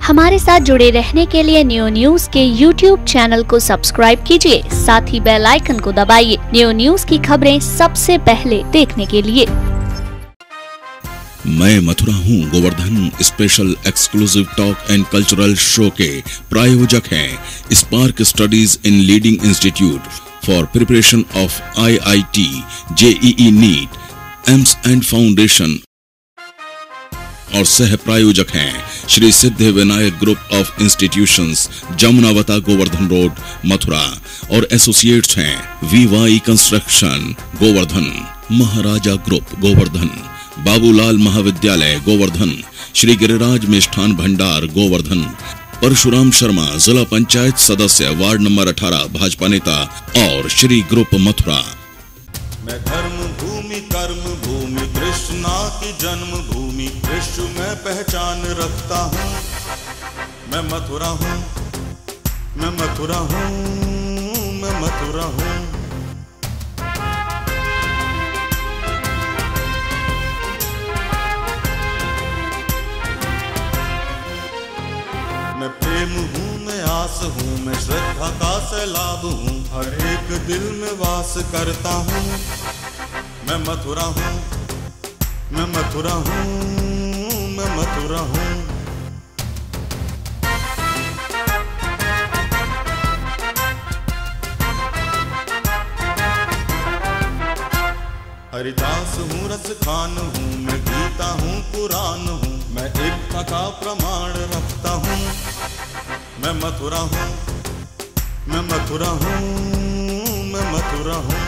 हमारे साथ जुड़े रहने के लिए न्यू न्यूज के YouTube चैनल को सब्सक्राइब कीजिए, साथ ही बेल आइकन को दबाइए न्यू न्यूज की खबरें सबसे पहले देखने के लिए। मैं मथुरा हूँ Govardhan special exclusive talk and cultural show के प्रायोजक हैं Spark Studies in leading institute for preparation of IIT, JEE NEET, AIIMS and foundation और सह प्रायोजक हैं Shri Siddh Vinayak group of institutions, Jamunavata, Govardhan road, Mathura और एसोसिएट्स हैं VY construction Govardhan, Maharaja group Govardhan, Babulal Mahavidyalaya Govardhan, Shri Giriraj Mishthan Bhandar Govardhan, Parshuram Sharma जिला पंचायत सदस्य वार्ड नंबर 18 भाजपा नेता और श्री ग्रुप मथुरा। मैं धर्म भूमि कर्म भूमि कृष्णा की जन्म भूमि विश्व में पहचान रखता हूँ। मैं मथुरा हूँ, मैं मथुरा हूँ, मैं मथुरा हूँ। मैं प्रेम हूँ, मैं आस हूँ, मैं श्रद्धा का सैलाब हूँ, हर एक दिल में वास करता हूँ। मैं मथुरा हूँ, मैं मथुरा हूँ, मैं मथुरा हूँ। हरिदास हूँ, रस खान हूँ, मैं गीता हूँ, पुराण हूँ, मैं एकता का प्रमाण रखता हूँ। मैं मथुरा हूँ, मैं मथुरा हूँ, मैं मथुरा हूँ।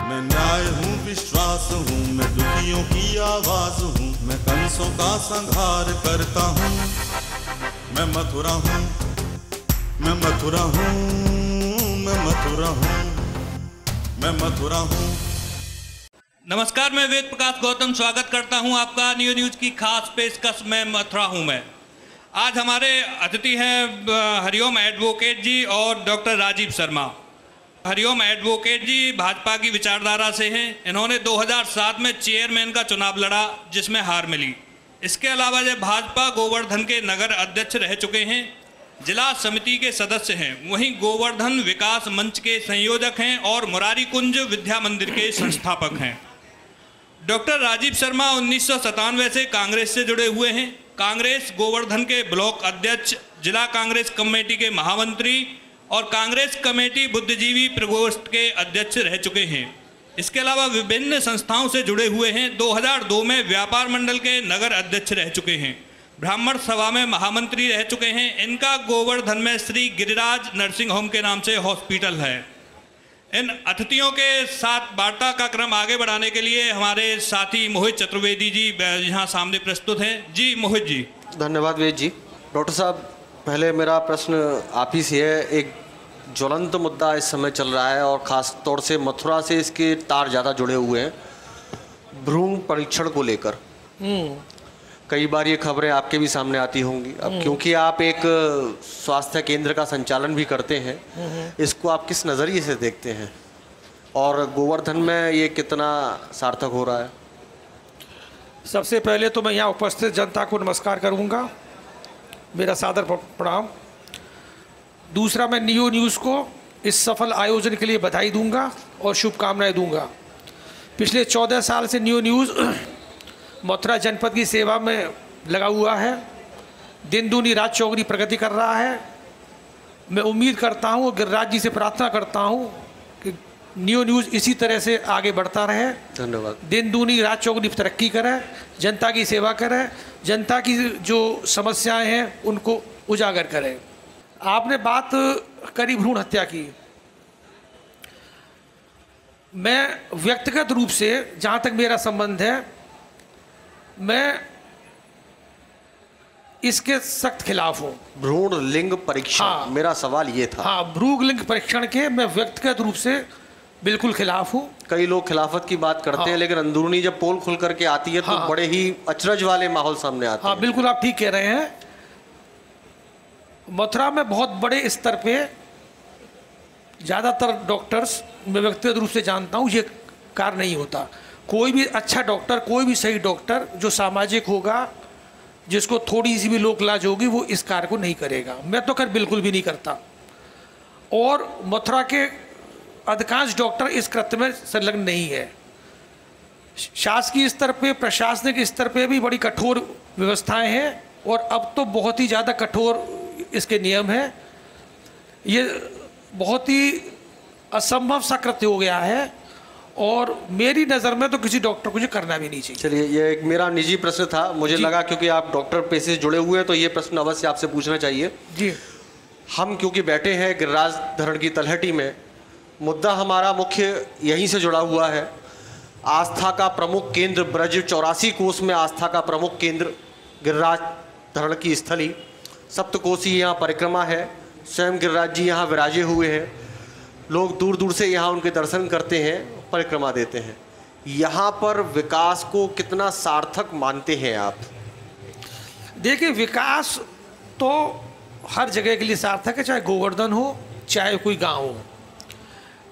मैं न्याय हूँ, विश्वास हूँ, मैं दुखियों की आवाज हूँ, मैं कंसों का संहार करता हूँ। मैं मथुरा हूँ, मैं मथुरा हूँ, मैं मथुरा हूँ, मैं मथुरा हूँ। नमस्कार, मैं वेद प्रकाश गौतम स्वागत करता हूं आपका न्यू न्यूज की खास पेशकश में मथुरा हूं मैं। आज हमारे अतिथि हैं हरिओम एडवोकेट जी और डॉक्टर राजीव शर्मा। हरिओम एडवोकेट जी भाजपा की विचारधारा से हैं। इन्होंने 2007 में चेयरमैन का चुनाव लड़ा जिसमें हार मिली। इसके अलावा ये भाजपा गोवर्धन के नगर अध्यक्ष रह चुके हैं, जिला समिति के सदस्य हैं, वहीं गोवर्धन विकास मंच के संयोजक हैं और मुरारी कुंज विद्या मंदिर के संस्थापक हैं। डॉक्टर राजीव शर्मा 1997 से कांग्रेस से जुड़े हुए हैं। कांग्रेस गोवर्धन के ब्लॉक अध्यक्ष, जिला कांग्रेस कमेटी के महामंत्री और कांग्रेस कमेटी बुद्धिजीवी प्रकोष्ठ के अध्यक्ष रह चुके हैं। इसके अलावा विभिन्न संस्थाओं से जुड़े हुए हैं। 2002 में व्यापार मंडल के नगर अध्यक्ष रह चुके हैं। ब्राह्मण सभा में महामंत्री रह चुके हैं। इनका गोवर्धन में श्री गिरिराज नर्सिंग होम के नाम से हॉस्पिटल है। इन अतिथियों के साथ वार्ता का क्रम आगे बढ़ाने के लिए हमारे साथी मोहित चतुर्वेदी जी यहाँ सामने प्रस्तुत हैं। जी मोहित जी। धन्यवाद वेद जी। डॉक्टर साहब, पहले मेरा प्रश्न आप ही से है। एक ज्वलंत मुद्दा इस समय चल रहा है और ख़ास तौर से मथुरा से इसके तार ज़्यादा जुड़े हुए हैं, भ्रूण परीक्षण को लेकर। कई बार ये खबरें आपके भी सामने आती होंगी। अब क्योंकि आप एक स्वास्थ्य केंद्र का संचालन भी करते हैं, इसको आप किस नज़रिए से देखते हैं और गोवर्धन में ये कितना सार्थक हो रहा है? सबसे पहले तो मैं यहाँ उपस्थित जनता को नमस्कार करूँगा, मेरा सादर प्रणाम। दूसरा, मैं न्यू न्यूज़ को इस सफल आयोजन के लिए बधाई दूंगा और शुभकामनाएं दूंगा। पिछले 14 साल से न्यू न्यूज़ मथुरा जनपद की सेवा में लगा हुआ है, दिन दूनी रात चौगुनी प्रगति कर रहा है। मैं उम्मीद करता हूँ, गिरिराज जी से प्रार्थना करता हूँ कि न्यू न्यूज़ इसी तरह से आगे बढ़ता रहे। धन्यवाद। दिन दूनी रात चौगुनी तरक्की करे, जनता की सेवा करे, जनता की जो समस्याएं हैं उनको उजागर करे। आपने बात करी भ्रूण हत्या की। मैं व्यक्तिगत रूप से, जहाँ तक मेरा संबंध है, मैं इसके सख्त खिलाफ हूँ। भ्रूण लिंग परीक्षण, हाँ, मेरा सवाल ये था। हाँ, भ्रूण लिंग परीक्षण के मैं व्यक्तिगत रूप से बिल्कुल खिलाफ हूँ। कई लोग खिलाफत की बात करते हैं, लेकिन अंदरूनी जब पोल खुल करके आती है तो बड़े ही अचरज वाले माहौल सामने आते हैं। बिल्कुल आप ठीक कह रहे हैं। मथुरा में बहुत बड़े स्तर पे ज़्यादातर डॉक्टर्स मैं व्यक्तिगत रूप से जानता हूँ ये कार्य नहीं होता। कोई भी अच्छा डॉक्टर, कोई भी सही डॉक्टर जो सामाजिक होगा, जिसको थोड़ी सी भी लोक लाज होगी, वो इस कार्य को नहीं करेगा। मैं तो खैर बिल्कुल भी नहीं करता। और मथुरा के अधिकांश डॉक्टर इस कृत्य में संलग्न नहीं है। शासकीय स्तर पे, प्रशासनिक स्तर पे भी बड़ी कठोर व्यवस्थाएं हैं और अब तो बहुत ही ज़्यादा कठोर इसके नियम हैं। ये बहुत ही असंभव सा कृत्य हो गया है और मेरी नज़र में तो किसी डॉक्टर को ये करना भी नहीं चाहिए। चलिए, ये एक मेरा निजी प्रश्न था, मुझे लगा क्योंकि आप डॉक्टर पेशे से जुड़े हुए हैं तो ये प्रश्न अवश्य आपसे पूछना चाहिए। जी, हम क्योंकि बैठे हैं गिरिराज धरण की तलहटी में, मुद्दा हमारा मुख्य यहीं से जुड़ा हुआ है। आस्था का प्रमुख केंद्र ब्रज, 84 कोस में आस्था का प्रमुख केंद्र गिरिराज धरण की स्थली, सप्तकोशी यहाँ परिक्रमा है। स्वयं गिरिराज जी यहाँ विराजे हुए हैं। लोग दूर दूर से यहाँ उनके दर्शन करते हैं, परिक्रमा देते हैं। यहाँ पर विकास को कितना सार्थक मानते हैं आप? देखिए, विकास तो हर जगह के लिए सार्थक है, चाहे गोवर्धन हो चाहे कोई गांव हो।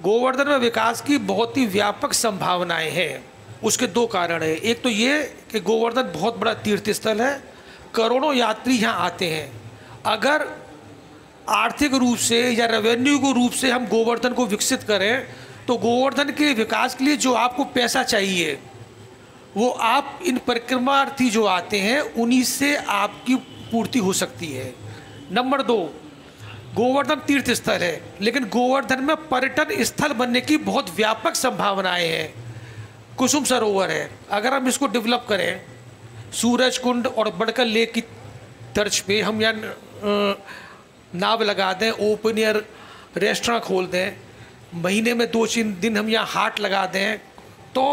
गोवर्धन में विकास की बहुत ही व्यापक संभावनाएं हैं। उसके दो कारण हैं। एक तो ये कि गोवर्धन बहुत बड़ा तीर्थ स्थल है, करोड़ों यात्री यहाँ आते हैं। अगर आर्थिक रूप से या रेवेन्यू को रूप से हम गोवर्धन को विकसित करें तो गोवर्धन के विकास के लिए जो आपको पैसा चाहिए वो आप इन परिक्रमार्थी जो आते हैं उन्हीं से आपकी पूर्ति हो सकती है। नंबर 2, गोवर्धन तीर्थ स्थल है, लेकिन गोवर्धन में पर्यटन स्थल बनने की बहुत व्यापक संभावनाएं हैं। कुसुम सरोवर है, अगर हम इसको डेवलप करें, सूरज कुंड और बड़कर लेक की तर्ज पे हम यहाँ नाव लगा दें, ओपन एयर रेस्टोरेंट खोल दें, महीने में 2-3 दिन हम यहाँ हाट लगा दें, तो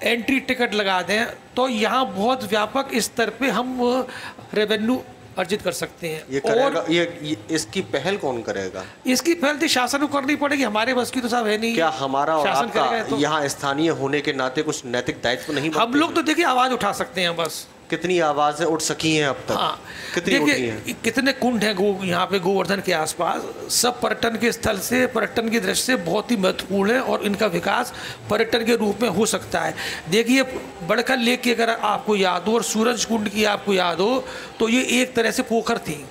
एंट्री टिकट लगा दें, तो यहाँ बहुत व्यापक स्तर पे हम रेवेन्यू अर्जित कर सकते हैं। ये करेगा, ये इसकी पहल कौन करेगा? इसकी पहल तो शासन को करनी पड़ेगी, हमारे बस की तो साहब है नहीं। क्या हमारा और आपका तो यहाँ स्थानीय होने के नाते कुछ नैतिक दायित्व नहीं? हम लोग तो देखिए आवाज उठा सकते हैं बस। कितनी आवाजें उठ सकी हैं अब तक? हाँ, कितनी उठी हैं? कितने कुंड हैं यहाँ पे गोवर्धन के आसपास, सब पर्यटन के स्थल से, पर्यटन की दृष्टि से बहुत ही महत्वपूर्ण है और इनका विकास पर्यटन के रूप में हो सकता है। देखिए, बड़कर लेक की अगर आपको याद हो और सूरज कुंड की आपको याद हो तो ये एक तरह से पोखर थी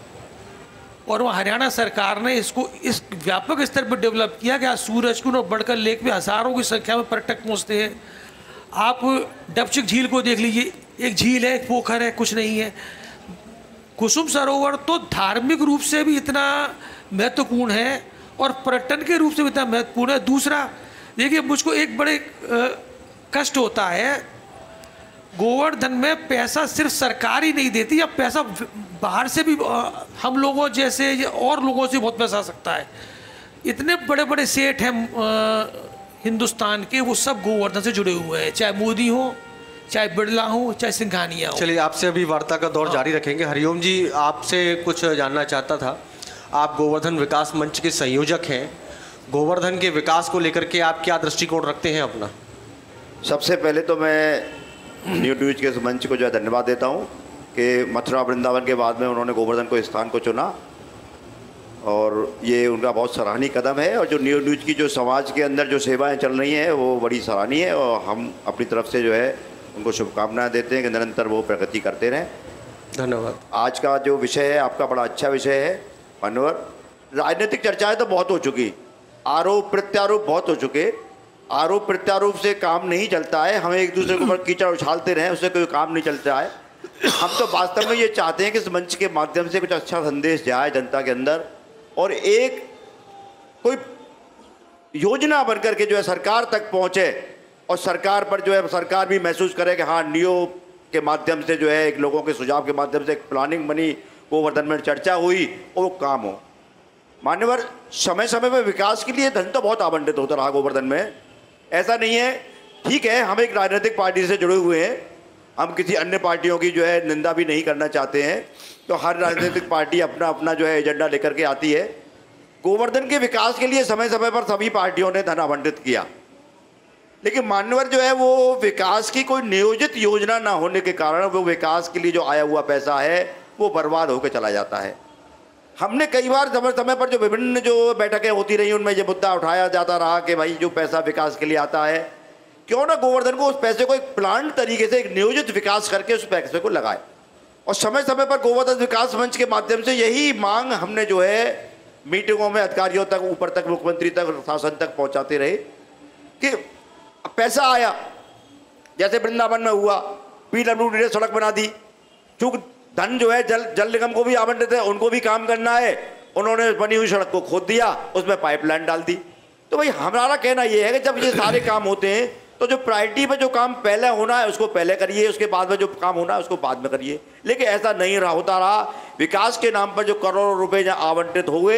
और वहाँ हरियाणा सरकार ने इसको इस व्यापक स्तर पर डेवलप किया कि आज सूरज कुंड और बड़कर लेक में हज़ारों की संख्या में पर्यटक पहुँचते हैं। आप डबचिक झील को देख लीजिए, एक झील है, एक पोखर है, कुछ नहीं है। कुसुम सरोवर तो धार्मिक रूप से भी इतना महत्वपूर्ण है और पर्यटन के रूप से भी इतना महत्वपूर्ण है। दूसरा, देखिए, मुझको एक बड़े कष्ट होता है, गोवर्धन में पैसा सिर्फ सरकार ही नहीं देती, या पैसा बाहर से भी हम लोगों जैसे और लोगों से बहुत पैसा आ सकता है। इतने बड़े बड़े सेठ हैं हिंदुस्तान के, वो सब गोवर्धन से जुड़े हुए हैं, चाहे मोदी हो, चाहे बिरला हो, चाहे सिंघानिया हो। चलिए, आपसे अभी वार्ता का दौर जारी रखेंगे। हरिओम जी, आपसे कुछ जानना चाहता था। आप गोवर्धन विकास मंच के संयोजक हैं। गोवर्धन के विकास को लेकर के आप क्या दृष्टिकोण रखते हैं अपना? सबसे पहले तो मैं न्यू न्यूज के मंच को जो है धन्यवाद देता हूँ कि मथुरा वृंदावन के बाद में उन्होंने गोवर्धन को स्थान को चुना और ये उनका बहुत सराहनीय कदम है। और जो न्यू न्यूज की जो समाज के अंदर जो सेवाएं चल रही हैं वो बड़ी सराहनीय है और हम अपनी तरफ से जो है उनको शुभकामनाएं देते हैं कि निरंतर वो प्रगति करते रहें। धन्यवाद। आज का जो विषय है आपका बड़ा अच्छा विषय है मान्यवर। राजनीतिक चर्चाएं तो बहुत हो चुकी, आरोप प्रत्यारोप बहुत हो चुके। आरोप प्रत्यारोप से काम नहीं चलता है, हमें एक दूसरे के ऊपर कीचड़ उछालते रहें उससे कोई काम नहीं चलता है। हम तो वास्तव में ये चाहते हैं कि इस मंच के माध्यम से कुछ अच्छा संदेश जाए जनता के अंदर और एक कोई योजना बनकर के जो है सरकार तक पहुँचे और सरकार पर जो है सरकार भी महसूस करे कि हाँ, नियो के माध्यम से जो है एक लोगों के सुझाव के माध्यम से एक प्लानिंग बनी, गोवर्धन में चर्चा हुई और वो काम हो। मान्यवर, समय समय पर विकास के लिए धन तो बहुत आवंटित होता रहा गोवर्धन में, ऐसा नहीं है। ठीक है, हम एक राजनीतिक पार्टी से जुड़े हुए हैं, हम किसी अन्य पार्टियों की जो है निंदा भी नहीं करना चाहते हैं, तो हर राजनीतिक पार्टी अपना अपना जो है एजेंडा लेकर के आती है। गोवर्धन के विकास के लिए समय समय पर सभी पार्टियों ने धन आवंटित किया, लेकिन मान्यवर जो है वो विकास की कोई नियोजित योजना ना होने के कारण वो विकास के लिए जो आया हुआ पैसा है वो बर्बाद होकर चला जाता है। हमने कई बार समय समय पर जो विभिन्न जो बैठकें होती रही उनमें ये मुद्दा उठाया जाता रहा कि भाई जो पैसा विकास के लिए आता है, क्यों ना गोवर्धन को उस पैसे को एक प्लान तरीके से एक नियोजित विकास करके उस पैसे को लगाए। और समय समय पर गोवर्धन विकास मंच के माध्यम से यही मांग हमने जो है मीटिंगों में अधिकारियों तक, ऊपर तक, मुख्यमंत्री तक, शासन तक पहुंचाते रहे कि पैसा आया। जैसे वृंदावन में हुआ, पीडब्ल्यूडी ने सड़क बना दी, चूंकि धन जो है जल निगम को भी आवंटित है, उनको भी काम करना है, उन्होंने बनी हुई सड़क को खोद दिया, उसमें पाइपलाइन डाल दी। तो भाई हमारा कहना ये है कि जब ये सारे काम होते हैं तो जो प्रायोरिटी पे जो काम पहले होना है उसको पहले करिए, उसके बाद में जो काम होना है उसको बाद में करिए। लेकिन ऐसा नहीं होता रहा। विकास के नाम पर जो करोड़ों रुपए जहाँ आवंटित हुए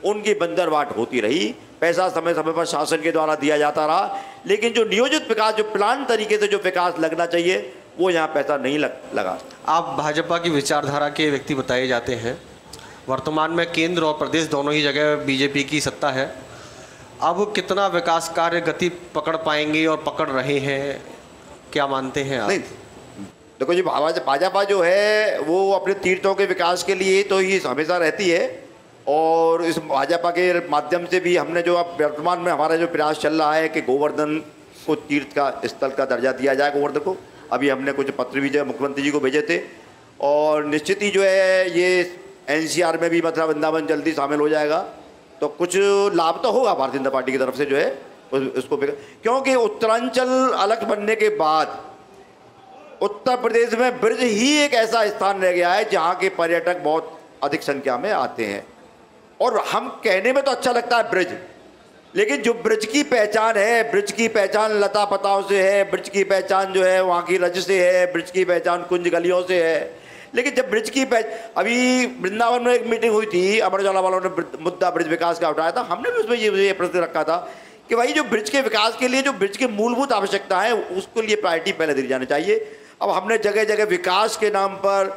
उनकी बंदरबाट होती रही। पैसा समय समय पर शासन के द्वारा दिया जाता रहा, लेकिन जो नियोजित विकास, जो प्लान तरीके से जो विकास लगना चाहिए वो यहाँ पैसा नहीं लगा। आप भाजपा की विचारधारा के व्यक्ति बताए जाते हैं। वर्तमान में केंद्र और प्रदेश दोनों ही जगह बीजेपी की सत्ता है। अब कितना विकास कार्य गति पकड़ पाएंगे और पकड़ रहे हैं, क्या मानते हैं आप? नहीं, देखो जी, भाजपा जो है वो अपने तीर्थों के विकास के लिए तो ही हमेशा रहती है, और इस भाजपा के माध्यम से भी हमने जो अब वर्तमान में हमारा जो प्रयास चल रहा है कि गोवर्धन को तीर्थ का स्थल का दर्जा दिया जाए गोवर्धन को। अभी हमने कुछ पत्र भी जो मुख्यमंत्री जी को भेजे थे, और निश्चित ही जो है ये एनसीआर में भी मथुरा वृंदावन जल्दी शामिल हो जाएगा, तो कुछ लाभ तो होगा भारतीय जनता पार्टी की तरफ से जो है उसको, क्योंकि उत्तरांचल अलग बनने के बाद उत्तर प्रदेश में ब्रज ही एक ऐसा स्थान रह गया है जहाँ के पर्यटक बहुत अधिक संख्या में आते हैं। और हम कहने में तो अच्छा लगता है ब्रज, लेकिन जो ब्रज की पहचान है, ब्रज की पहचान लता पताओं से है, ब्रज की पहचान जो है वहाँ की रज से है, ब्रज की पहचान कुंज गलियों से है। लेकिन जब ब्रिज की अभी वृंदावन में एक मीटिंग हुई थी, अमर उजाला वालों ने मुद्दा ब्रिज विकास का उठाया था, हमने भी उसमें ये प्रश्न रखा था कि भाई जो ब्रिज के विकास के लिए जो ब्रिज की मूलभूत आवश्यकता है उसके लिए प्रायोरिटी पहले दी जानी चाहिए। अब हमने जगह जगह विकास के नाम पर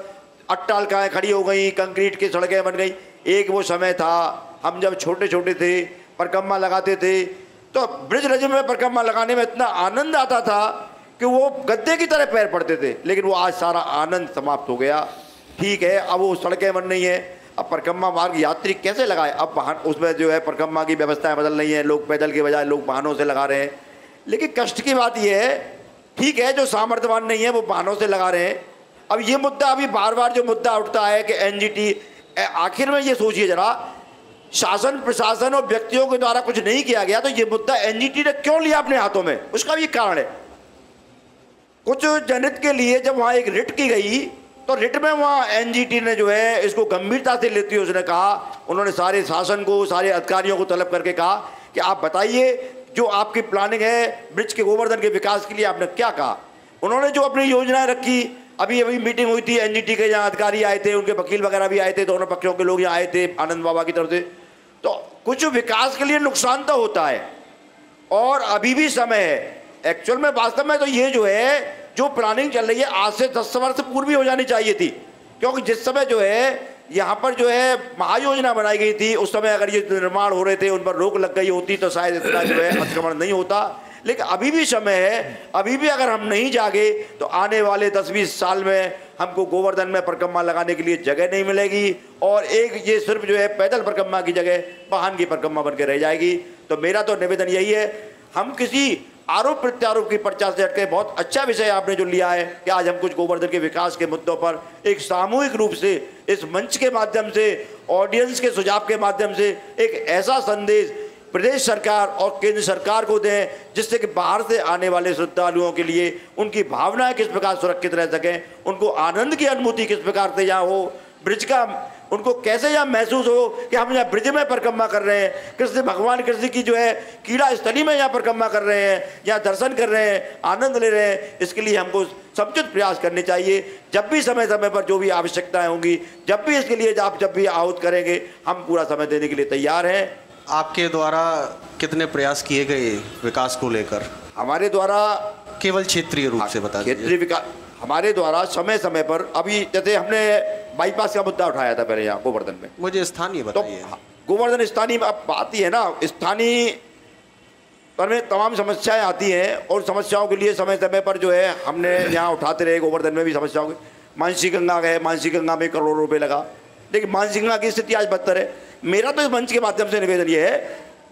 अट्टालिकाएँ खड़ी हो गई, कंक्रीट की सड़कें बन गई। एक वो समय था हम जब छोटे छोटे थे, परिक्रमा लगाते थे, तो ब्रिज रज में परिक्रमा लगाने में इतना आनंद आता था कि वो गद्दे की तरह पैर पड़ते थे। लेकिन वो आज सारा आनंद समाप्त हो गया। ठीक है, अब वो सड़कें बन रही हैं, अब परिक्रमा मार्ग यात्री कैसे लगाए? अब वाहन उसमें जो है परिक्रमा की व्यवस्थाएं बदल रही हैं, लोग पैदल के बजाय लोग वाहनों से लगा रहे हैं। लेकिन कष्ट की बात यह है, ठीक है, जो सामर्थ्यवान नहीं है वो वाहनों से लगा रहे हैं। अब ये मुद्दा अभी बार बार जो मुद्दा उठता है कि एनजीटी, आखिर में ये सोचिए जरा, शासन प्रशासन और व्यक्तियों के द्वारा कुछ नहीं किया गया तो ये मुद्दा एनजीटी ने क्यों लिया अपने हाथों में? उसका भी कारण है। कुछ जनहित के लिए जब वहाँ एक रिट की गई तो रिट में वहाँ एनजीटी ने जो है इसको गंभीरता से लेती है। उसने कहा, उन्होंने सारे शासन को, सारे अधिकारियों को तलब करके कहा कि आप बताइए जो आपकी प्लानिंग है ब्रिज के गोवर्धन के विकास के लिए आपने क्या कहा। उन्होंने जो अपनी योजनाएं रखी, अभी मीटिंग हुई थी एनजीटी के, यहाँ अधिकारी आए थे, उनके वकील वगैरह भी आए थे, दोनों पक्षों के लोग यहाँ आए थे आनंद बाबा की तरफ से। तो कुछ विकास के लिए नुकसान तो होता है और अभी भी समय है। एक्चुअल में वास्तव में तो ये जो है जो प्लानिंग चल रही है आज से 10 वर्ष पूर्व ही हो जानी चाहिए थी, क्योंकि जिस समय जो है यहाँ पर जो है महायोजना बनाई गई थी उस समय अगर ये निर्माण हो रहे थे उन पर रोक लग गई होती तो शायद इतना जो है अतिक्रमण नहीं होता। लेकिन अभी भी समय है, अभी भी अगर हम नहीं जागे तो आने वाले 10-20 साल में हमको गोवर्धन में परिक्रमा लगाने के लिए जगह नहीं मिलेगी और एक ये सिर्फ जो है पैदल परिक्रमा की जगह वाहन की परिक्रमा बन के रह जाएगी। तो मेरा तो निवेदन यही है, हम किसी आरोप प्रत्यारोप की पर्चा से हटके बहुत अच्छा विषय आपने जो लिया है कि आज हम कुछ गोवर्धन के विकास के मुद्दों पर एक सामूहिक रूप से इस मंच के माध्यम से, ऑडियंस के सुझाव के माध्यम से एक ऐसा संदेश प्रदेश सरकार और केंद्र सरकार को दें जिससे कि बाहर से आने वाले श्रद्धालुओं के लिए उनकी भावनाएं किस प्रकार सुरक्षित रह सकें, उनको आनंद की अनुभूति किस प्रकार से यहाँ हो, ब्रिज का उनको कैसे यहाँ महसूस हो कि हम यहाँ ब्रिज में परिक्रमा कर रहे हैं, कृष्ण भगवान कृष्ण की जो है कीड़ा स्थली में यहाँ परिक्रमा कर रहे हैं, यहाँ दर्शन कर रहे हैं, आनंद ले रहे हैं। इसके लिए हमको समुचित प्रयास करने चाहिए। जब भी समय समय पर जो भी आवश्यकताएं होंगी, जब भी इसके लिए आप जब भी आहूत करेंगे, हम पूरा समय देने के लिए तैयार हैं। आपके द्वारा कितने प्रयास किए गए विकास को लेकर? हमारे द्वारा केवल क्षेत्रीय रूप से बता दीजिए। क्षेत्रीय विकास हमारे द्वारा समय समय पर, अभी जैसे हमने बाईपास का मुद्दा उठाया था पहले यहाँ गोवर्धन में, मुझे स्थानीय बताइए। तो गोवर्धन स्थानीय अब बात ही है ना, स्थानीय पर में तमाम समस्याएं आती हैं और समस्याओं के लिए समय समय पर जो है हमने यहाँ उठाते रहे। गोवर्धन में भी समस्याओं की, मानसी गंगा गए, मानसी गंगा में करोड़ों रुपए लगा, लेकिन मान सिंह की स्थिति आज बदतर है। मेरा तो इस मंच के माध्यम से निवेदन ये है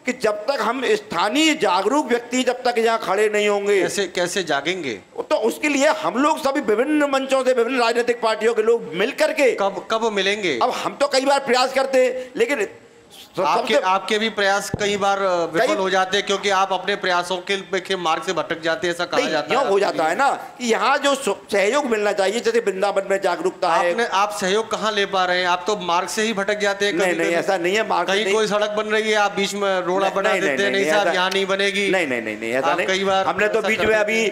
कि जब तक हम स्थानीय जागरूक व्यक्ति जब तक यहाँ खड़े नहीं होंगे, कैसे जागेंगे? तो उसके लिए हम लोग सभी विभिन्न मंचों से, विभिन्न राजनीतिक पार्टियों के लोग मिल करके कब मिलेंगे? अब हम तो कई बार प्रयास करते हैं, लेकिन आपके भी प्रयास कई बार विफल हो जाते हैं, क्योंकि आप अपने प्रयासों के मार्ग से भटक जाते हैं, ऐसा कहा जाता है। हो जाता है ना कि यहाँ जो सहयोग मिलना चाहिए, जैसे वृंदावन में जागरूकता है। आप सहयोग कहाँ ले पा रहे हैं? आप तो मार्ग से ही भटक जाते हैं। नहीं, ऐसा नहीं है। मार्ग कहीं कोई सड़क बन रही है, आप बीच में रोड़ा बना देते हैं, नहीं साहब यहाँ नहीं बनेगी। नहीं, ऐसा नहीं। कई बार हमने तो बीच में अभी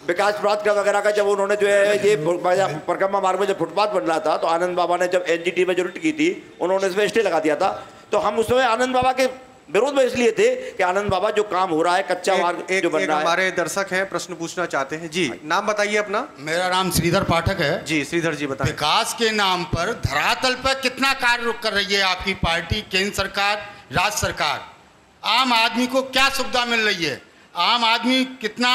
विकास प्राप्त का वगैरह का जब उन्होंने जो है ये परिक्रमा मार्ग में जब फुटपाथ बन रहा था, तो आनंद बाबा ने जब एनजीटी में जो रिट की थी, उन्होंने इसमें स्टे लगा दिया था। तो हम उसमें आनंद बाबा के विरोध में इसलिए थे कि आनंद बाबा जो काम हो रहा है, कच्चा मार्ग जो बन रहा है। हमारे दर्शक हैं, प्रश्न पूछना चाहते हैं। जी, नाम बताइए अपना। मेरा नाम श्रीधर पाठक है। जी श्रीधर जी बताइए। विकास के नाम पर धरातल पर कितना कार्य कर रही है आपकी पार्टी, केंद्र सरकार, राज्य सरकार? आम आदमी को क्या सुविधा मिल रही है? आम आदमी कितना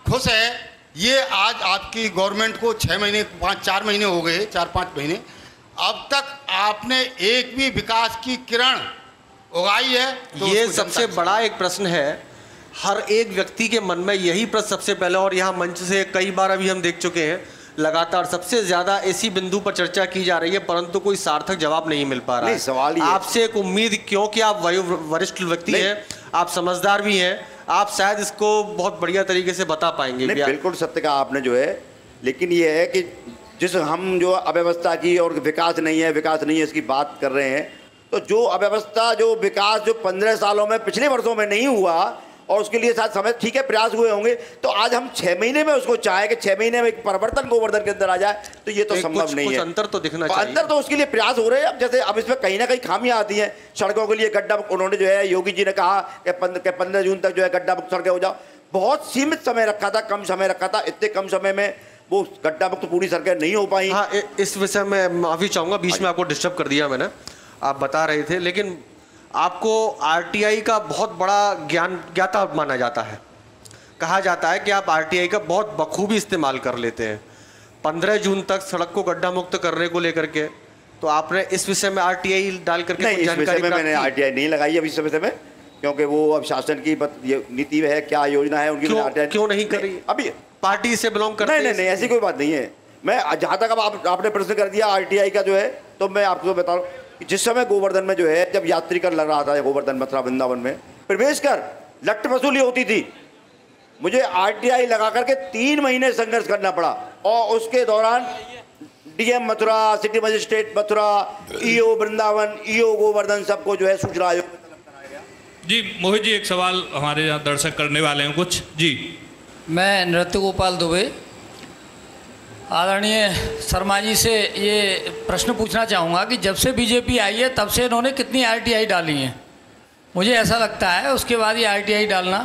खुश है? ये आज आपकी गवर्नमेंट को 6 महीने 4 महीने हो गए, 4-5 महीने, अब तक आपने एक भी विकास की किरण उगाई है? तो ये सबसे बड़ा एक प्रश्न है, हर एक व्यक्ति के मन में यही प्रश्न सबसे पहले, और यहाँ मंच से कई बार अभी हम देख चुके हैं, लगातार सबसे ज्यादा इसी बिंदु पर चर्चा की जा रही है, परंतु कोई सार्थक जवाब नहीं मिल पा रहा है। सवाल आपसे एक उम्मीद, क्योंकि आप वरिष्ठ व्यक्ति हैं, आप समझदार भी हैं, आप शायद इसको बहुत बढ़िया तरीके से बता पाएंगे। बिल्कुल सत्य कहा आपने जो है, लेकिन ये है कि जिस हम जो अव्यवस्था की और विकास नहीं है इसकी बात कर रहे हैं, तो जो अव्यवस्था, जो विकास जो 15 सालों में, पिछले वर्षों में नहीं हुआ, और उसके लिए साथ समय ठीक है प्रयास हुए होंगे, तो आज हम 6 महीने में उसको चाहे कि 6 महीने में एक परिवर्तन गोवर्धन के अंदर आ जाए, तो ये तो संभव नहीं है। अंतर तो दिखना चाहिए। अंतर तो उसके लिए प्रयास हो रहे हैं। अब जैसे अब इसमें कहीं ना कहीं खामियां आती हैं। सड़कों के लिए गड्ढा, उन्होंने जो है योगी जी ने कहा कि 15 जून तक जो है गड्ढा मुक्त सड़कें हो जाओ। बहुत सीमित समय रखा था, कम समय रखा था, इतने कम समय में वो गड्ढा मुक्त पूरी सड़कें नहीं हो पाई। हाँ, इस विषय में माफी चाहूंगा, बीच में आपको डिस्टर्ब कर दिया मैंने, आप बता रहे थे, लेकिन आपको आरटीआई का बहुत बड़ा ज्ञाता माना जाता है। कहा जाता है कि आप आरटीआई का बहुत बखूबी इस्तेमाल कर लेते हैं। 15 जून तक सड़क को गड्ढा मुक्त करने को लेकर के, तो आपने इस विषय में आरटीआई डाल करके नहीं, इस विषय में मैंने आरटीआई नहीं लगाई अभी इस विषय में, क्योंकि वो अब शासन की नीति है, क्या योजना है उनकी। क्यों नहीं कर रही अभी? पार्टी से बिलोंग करते हैं? नहीं, ऐसी कोई बात नहीं है। मैं जहाँ तक अब आपने प्रश्न कर दिया आरटीआई का जो है, तो मैं आपको बता रहा हूँ कि जिस समय गोवर्धन में जो है, जब यात्री कर लग रहा था गोवर्धन मथुरा वृंदावन में प्रवेश कर लट वसूली होती थी, मुझे आरटीआई लगा करके 3 महीने संघर्ष करना पड़ा, और उसके दौरान DM Mathura, city magistrate Mathura, EO Vrindavan, EO Govardhan, सबको जो है सूचना आयोग में तलब कराया गया। जी मोहित जी, एक सवाल हमारे यहाँ दर्शक करने वाले हैं कुछ। जी, मैं नृत्य गोपाल दुबे आदरणीय शर्मा जी से ये प्रश्न पूछना चाहूँगा कि जब से बीजेपी आई है तब से इन्होंने कितनी आरटीआई डाली हैं? मुझे ऐसा लगता है उसके बाद ये आरटीआई डालना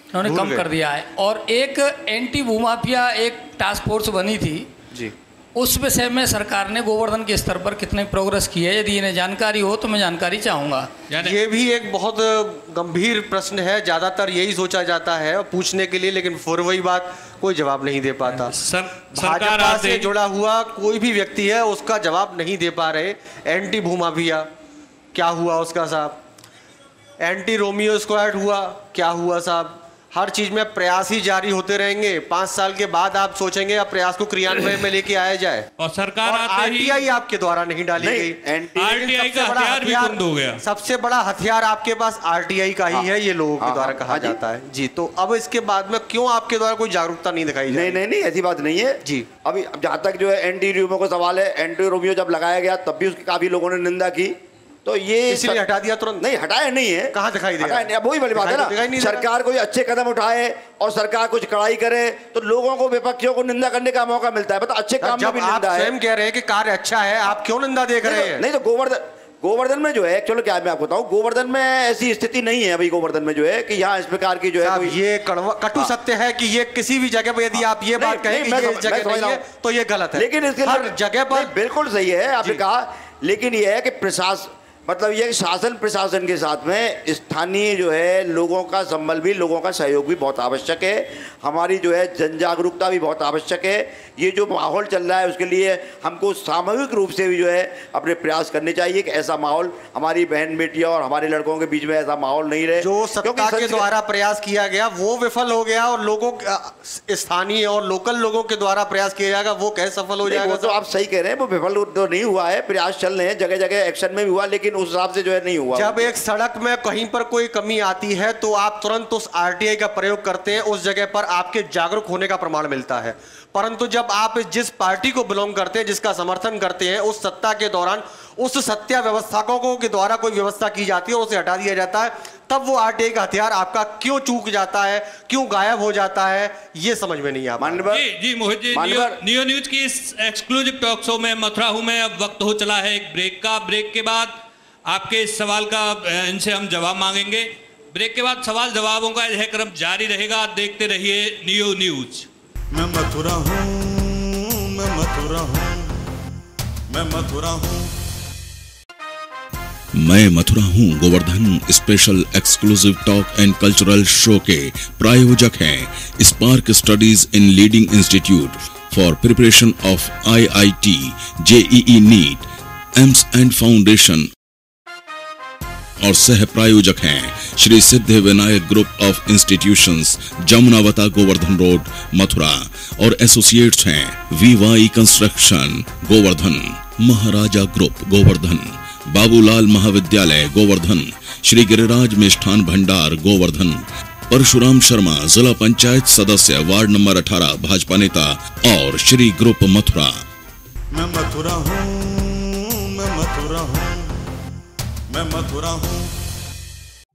इन्होंने कम कर दिया है। और एक एंटी भूमाफिया एक टास्क फोर्स बनी थी जी, उस विषय में सरकार ने गोवर्धन के स्तर पर कितने प्रोग्रेस की है? यदि इन्हें जानकारी हो तो मैं जानकारी चाहूँगा। ये भी एक बहुत गंभीर प्रश्न है, ज़्यादातर यही सोचा जाता है पूछने के लिए, लेकिन फिर वही बात, कोई जवाब नहीं दे पाता। भाजपा से जुड़ा हुआ कोई भी व्यक्ति है उसका जवाब नहीं दे पा रहे। एंटी भूमाफिया क्या हुआ उसका साहब? एंटी रोमियो स्क्वाड हुआ, क्या हुआ साहब? हर चीज में प्रयास ही जारी होते रहेंगे। 5 साल के बाद आप सोचेंगे अब प्रयास को क्रियान्वयन में लेके आया जाए, और सरकार आरटीआई आपके द्वारा नहीं डाली गई। आरटीआई का हथियार भी बंद हो गया। सबसे बड़ा हथियार आपके पास आरटीआई का ही है, ये लोगों के द्वारा कहा जाता है। जी, तो अब इसके बाद में क्यों आपके द्वारा कोई जागरूकता नहीं दिखाई जाए? नहीं, ऐसी बात नहीं है जी। अभी जहाँ तक जो है एंटी रोमियो का सवाल है, एंटी रोमियो जब लगाया गया तब भी उसकी काफी लोगों ने निंदा की, तो ये इसलिए हटा दिया तुरंत? नहीं, हटाया नहीं है। कहाँ दिखाई दे रहा है? वही वाली बात है ना, सरकार कोई अच्छे कदम उठाए और सरकार कुछ कड़ाई करे तो लोगों को, विपक्षियों को निंदा करने का मौका मिलता है। मतलब अच्छे काम में भी निंदा है। स्वयं कह रहे हैं कि कार्य अच्छा है, आप क्यों निंदा देख रहे हैं? नहीं, तो गोवर्धन में जो है, चलो क्या मैं आपको बताऊं, गोवर्धन में ऐसी स्थिति नहीं है अभी गोवर्धन में जो है कि यहाँ इस प्रकार की जो है ये कटु सत्य है कि ये किसी भी जगह पर यदि आप ये बात कहें कि ये जगह नहीं है तो ये गलत है। लेकिन इसके हर जगह पर बिल्कुल सही है आपने कहा, लेकिन ये है कि मतलब ये शासन प्रशासन के साथ में स्थानीय जो है लोगों का संबल भी, लोगों का सहयोग भी बहुत आवश्यक है। हमारी जो है जन जागरूकता भी बहुत आवश्यक है। ये जो माहौल चल रहा है उसके लिए हमको सामूहिक रूप से भी जो है अपने प्रयास करने चाहिए कि ऐसा माहौल हमारी बहन बेटियों और हमारे लड़कों के बीच में ऐसा माहौल नहीं रहे। जो सत्ता के द्वारा प्रयास किया गया वो विफल हो गया और लोगों स्थानीय और लोकल लोगों के द्वारा प्रयास किया जाएगा वो कैसे सफल हो जाएगा? वो तो आप सही कह रहे हैं, वो विफल तो नहीं हुआ है, प्रयास चल रहे हैं, जगह जगह एक्शन में भी हुआ, लेकिन उस हिसाब से जो है नहीं हुआ। जब एक सड़क में कहीं पर कोई कमी आती है तो आप तुरंत उस आरटीआई का प्रयोग करते हैं, उस जगह पर आपके जागरूक होने का प्रमाण मिलता है। परंतु जब आप जिस पार्टी को बिलोंग करते हैं, जिसका समर्थन करते हैं, उस सत्ता के दौरान उस सत्ता व्यवस्थापकों के द्वारा कोई व्यवस्था की जाती है और उसे हटा दिया जाता है, तब वो आरटीआई का हथियार आपका क्यों चूक जाता है, क्यों गायब हो जाता है, ये समझ में नहीं आता। जी मोहित जी, नियो न्यूज की इस एक्सक्लूसिव टॉक शो में मथुरा हूं मैं। अब वक्त हो चला है एक ब्रेक का। ब्रेक के बाद आपके इस सवाल का इनसे हम जवाब मांगेंगे। ब्रेक के बाद सवाल जवाबों का यह क्रम जारी रहेगा। देखते रहिए नियो न्यूज। मैं मथुरा हूँ, मैं मथुरा हूँ, मैं मथुरा हूँ। मैं मथुरा हूँ Govardhan special exclusive talk and cultural show के प्रायोजक हैं Spark Studies in leading institute for preparation of IIT, JEE NEET, AIIMS and foundation और सह प्रायोजक हैं Shri Siddh Vinayak group of institutions, Jamunavata, Govardhan road, Mathura और एसोसिएट्स हैं VY construction Govardhan, Maharaja group Govardhan, Babulal Mahavidyalaya Govardhan, Shri Giriraj Mishthan Bhandar Govardhan, Parshuram Sharma जिला पंचायत सदस्य वार्ड नंबर 18 भाजपा नेता और श्री ग्रुप मथुरा। मैं मथुरा हूँ, मैं मथुरा हूँ, मैं मथुरा हूँ।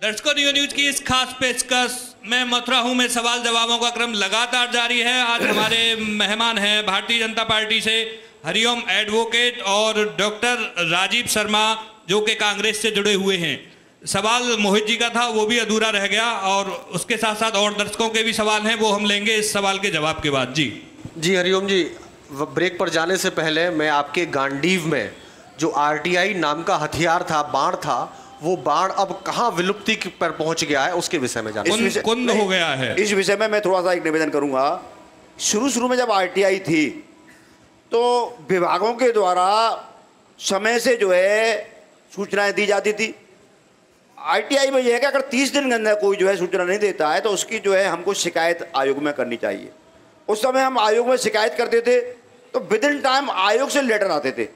दर्शकों, नियो न्यूज की इस खास पेशकश मैं मथुरा हूं में सवाल जवाबों का क्रम लगातार जारी है। आज हमारे मेहमान हैं भारतीय जनता पार्टी से हरिओम एडवोकेट और डॉक्टर राजीव शर्मा, जो कि कांग्रेस से जुड़े हुए हैं। सवाल मोहित जी का था, वो भी अधूरा रह गया और उसके साथ साथ और दर्शकों के भी सवाल हैं, वो हम लेंगे इस सवाल के जवाब के बाद। जी हरिओम जी, ब्रेक पर जाने से पहले मैं आपके गांडीव में जो आरटीआई नाम का हथियार था, बाण था, वो बाण अब कहाँ विलुप्ति पर पहुंच गया है उसके विषय में जानना। कुंद हो गया है। इस विषय में मैं थोड़ा सा एक निवेदन करूंगा। शुरू में जब आरटीआई थी तो विभागों के द्वारा समय से जो है सूचनाएं दी जाती थी। आरटीआई में यह है कि अगर 30 दिन के अंदर कोई जो है सूचना नहीं देता है तो उसकी जो है हमको शिकायत आयोग में करनी चाहिए। उस समय हम आयोग में शिकायत करते थे तो विद इन टाइम आयोग से लेटर आते थे।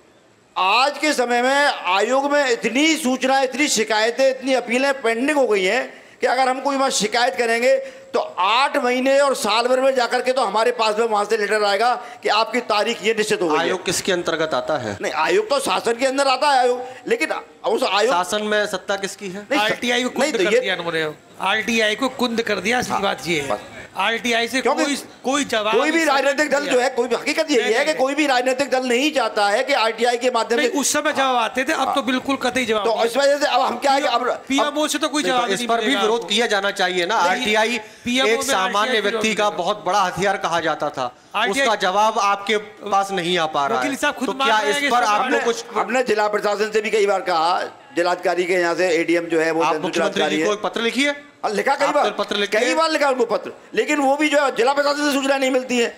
आज के समय में आयोग में इतनी सूचना, इतनी शिकायतें, इतनी अपीलें पेंडिंग हो गई हैं कि अगर हम कोई वहाँ शिकायत करेंगे तो 8 महीने और साल भर में जाकर के तो हमारे पास में वहाँ से लेटर आएगा कि आपकी तारीख ये निश्चित हो गई है। आयोग किसके अंतर्गत आता है? नहीं, आयोग तो शासन के अंदर आता है आयोग, लेकिन उस आयोग शासन में सत्ता किसकी है? आरटीआई को कुंद कर दिया उन्होंने, आरटीआई को कुंद कर दिया। असली बात ये है आरटीआई से कोई जवाब, कोई भी राजनीतिक दल जो है, कोई भी हकीकत यही है कि कोई भी राजनीतिक दल नहीं चाहता है कि आरटीआई के माध्यम से। उस समय जवाब आते थे, अब तो बिल्कुल कतई जवाब। तो इस वजह से अब हम क्या है कि अब पीएमओ से तो कोई जवाब नहीं। इस पर भी विरोध किया जाना चाहिए ना। आरटीआई एक सामान्य व्यक्ति का बहुत बड़ा हथियार कहा जाता था, उसका जवाब आपके पास नहीं आ पा रहा है, तो क्या इस पर आपने कुछ? हमने जिला प्रशासन से भी कई बार कहा, जिलाधिकारी के यहाँ से एडीएम जो है वो मुख्यमंत्री जी को एक पत्र लिखिए। लिखा कई बार लिखा उनको पत्र, लेकिन वो भी जो है जिला प्रशासन से सूचना नहीं मिलती है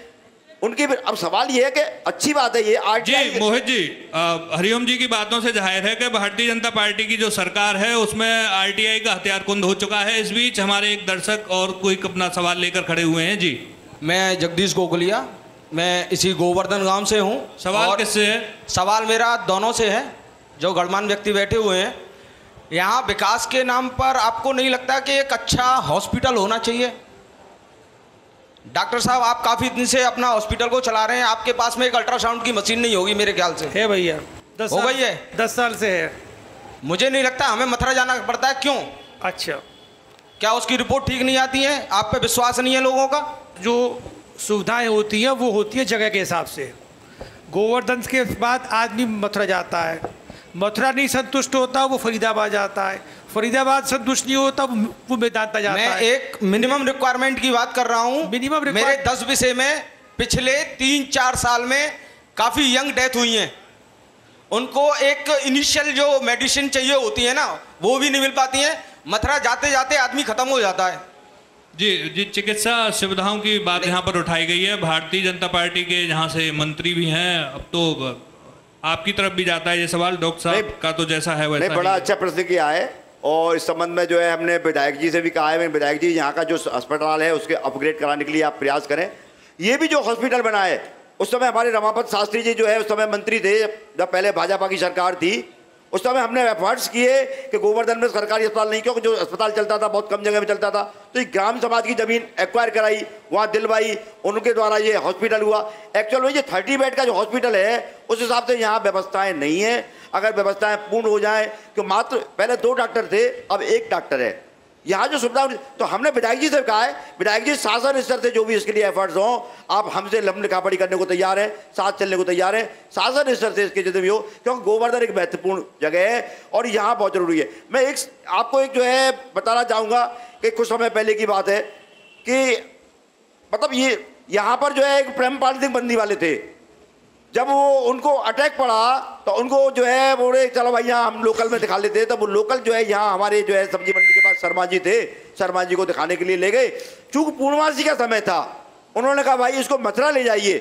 उनकी। अब सवाल ये है कि अच्छी बात है ये आरटीआई। जी मोहित जी, हरिओम जी की बातों से जाहिर है कि भारतीय जनता पार्टी की जो सरकार है उसमें आरटीआई का हथियार कुंद हो चुका है। इस बीच हमारे एक दर्शक और कोई अपना सवाल लेकर खड़े हुए हैं। जी, मैं जगदीश गोकुलिया, मैं इसी गोवर्धन गांव से हूँ। सवाल किससे है? सवाल मेरा दोनों से है, जो गणमान्य व्यक्ति बैठे हुए हैं। यहाँ विकास के नाम पर आपको नहीं लगता कि एक अच्छा हॉस्पिटल होना चाहिए? डॉक्टर साहब, आप काफ़ी दिन से अपना हॉस्पिटल को चला रहे हैं, आपके पास में एक अल्ट्रासाउंड की मशीन नहीं होगी मेरे ख्याल से। है भैया, हो गई है, 10 साल से है। मुझे नहीं लगता, हमें मथुरा जाना पड़ता है। क्यों? अच्छा, क्या उसकी रिपोर्ट ठीक नहीं आती है? आप पे विश्वास नहीं है लोगों का? जो सुविधाएं होती हैं वो होती है जगह के हिसाब से। गोवर्धन के बाद आदमी मथुरा जाता है, मथुरा नहीं संतुष्ट होता वो फरीदाबाद जाता है, फरीदाबाद संतुष्ट नहीं होता वो मेदांता जाता है। मैं एक मिनिमम रिक्वायरमेंट की बात कर रहा हूँ। मिनिमम मेरे 10 विषय में पिछले 3-4 साल में काफ़ी यंग डेथ हुई हैं उनको एक इनिशियल जो मेडिसिन चाहिए होती है ना वो भी नहीं मिल पाती है। मथुरा जाते जाते आदमी खत्म हो जाता है। जी, चिकित्सा सुविधाओं की बात यहाँ पर उठाई गई है। भारतीय जनता पार्टी के यहाँ से मंत्री भी हैं, अब तो आपकी तरफ भी जाता है ये सवाल। डॉक्टर साहब का तो जैसा है वैसा नहीं, बड़ा अच्छा प्रश्न किया है और इस संबंध में जो है हमने विधायक जी से भी कहा है, विधायक जी यहाँ का जो अस्पताल है उसके अपग्रेड कराने के लिए आप प्रयास करें। ये भी जो हॉस्पिटल बना है, उस समय हमारे रमापत शास्त्री जी जो है उस समय मंत्री थे, जब पहले भाजपा की सरकार थी, उस समय हमने एफर्ट्स किए कि गोवर्धन में सरकारी अस्पताल नहीं, क्योंकि जो अस्पताल चलता था बहुत कम जगह में चलता था, तो एक ग्राम समाज की जमीन एक्वायर कराई, वहाँ दिलवाई, उनके द्वारा ये हॉस्पिटल हुआ। एक्चुअल में ये 30 बेड का जो हॉस्पिटल है उस हिसाब से यहाँ व्यवस्थाएं नहीं है। अगर व्यवस्थाएं पूर्ण हो जाएं, कि मात्र पहले 2 डॉक्टर थे, अब 1 डॉक्टर है, यहाँ जो सुविधा, तो हमने विधायक जी से कहा है, विधायक जी शासन स्तर से जो भी इसके लिए एफर्ट्स हों, आप हमसे लंबी लिखापढ़ी करने को तैयार है, साथ चलने को तैयार है, शासन स्तर से इसके जितने भी हो, क्योंकि गोवर्धन एक महत्वपूर्ण जगह है और यहाँ बहुत जरूरी है। मैं आपको एक जो है बताना चाहूँगा कि कुछ समय पहले की बात है कि मतलब ये यहाँ पर जो है एक प्रेमपाल सिंह बंदी वाले थे, जब वो उनको अटैक पड़ा तो उनको जो है बोले चलो भैया हम लोकल में दिखा लेते हैं। तब वो लोकल जो है यहाँ हमारे जो है सब्जी मंडी के पास शर्मा जी थे, शर्मा जी को दिखाने के लिए ले गए। चूंकि पूर्णमासी का समय था, उन्होंने कहा भाई इसको मथुरा ले जाइए।